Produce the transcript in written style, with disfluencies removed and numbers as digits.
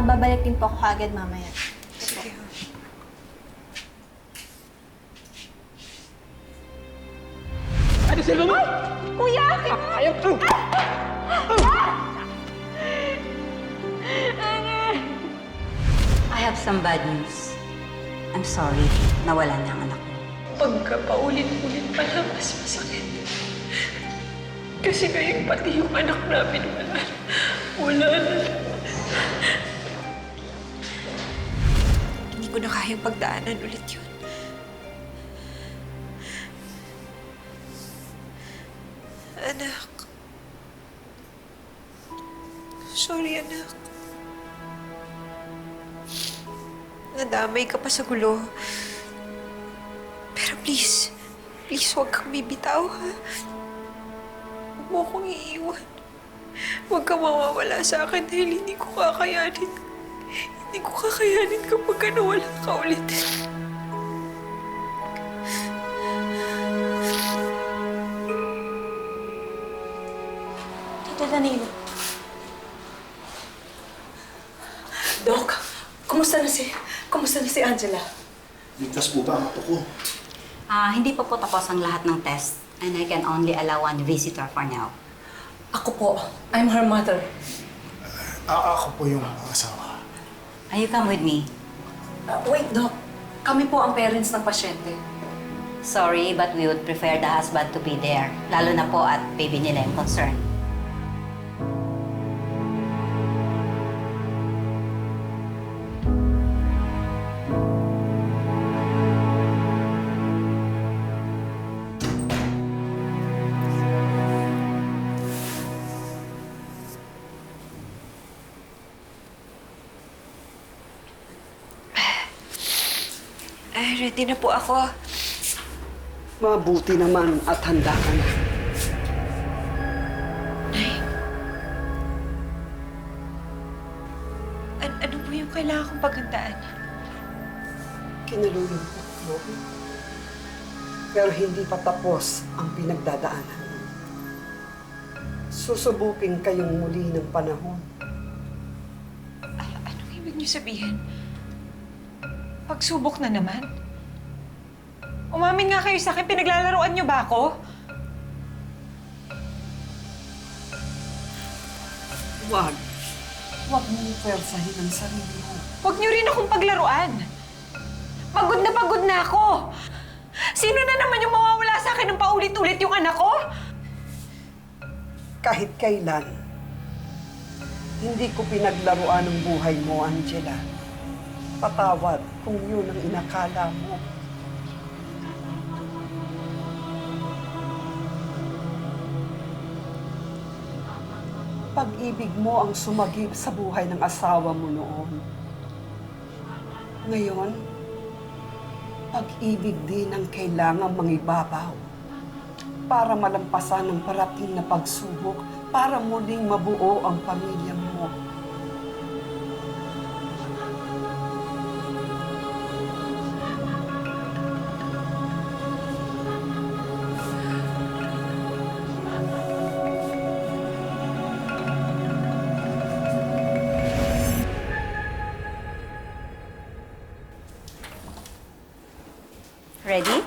Babalik din po ako agad mamaya. Sige. Ano silba mo? Kuya! Ayaw ko! I have some bad news. I'm sorry, nawala na ang anak mo. Pagka paulit-ulit pa na mas masakit. Kasi ngayon pati yung anak namin wala na. Hindi ko na kayang pagdaanan ulit yun. Anak. Sorry, anak. Nadamay ka pa sa gulo. Pero please, huwag kang bibitaw, ha? Huwag mo akong iiwan. Huwag kang mawawala sa akin dahil hindi ko kakayanin. Hindi ko kakayanin kapag nawala ka ulit. Tito Danilo. Doc, kumusta na si Angela? Ligtas po ba ang apo ko? Hindi pa po tapos ang lahat ng test and I can only allow one visitor for now. Ako po, I'm her mother. Ako po yung asawa. You come with me. Wait, Doc. Kami po ang parents ng pasyente. Sorry, but we would prefer the husband to be there. Lalo na po at baby nila yung concern. Ay, ready na po ako. Mabuti naman at handa ka na. Ano po yung kailangan kong paghandaan? Kinalulungkot ko. Pero hindi pa tapos ang pinagdadaanan mo. Susubukin kayong muli ng panahon. Anong ibig niyo sabihin? Pagsubok na naman? Umamin nga kayo sa akin, pinaglalaroan niyo ba ako? Huwag. Huwag mong pwersahin ang sarili mo. Huwag niyo rin akong paglaruan. Pagod na ako. Sino na naman yung mawawala sa akin ng paulit-ulit yung anak ko? Kahit kailan, hindi ko pinaglaruan ang buhay mo, Angela. Patawad kung yun ang inakala mo. Pag-ibig mo ang sumagip sa buhay ng asawa mo noon. Ngayon, pag-ibig din ang kailangang mangibabaw para malampasan ang parating na pagsubok, para muling mabuo ang pamilya mo. Ready?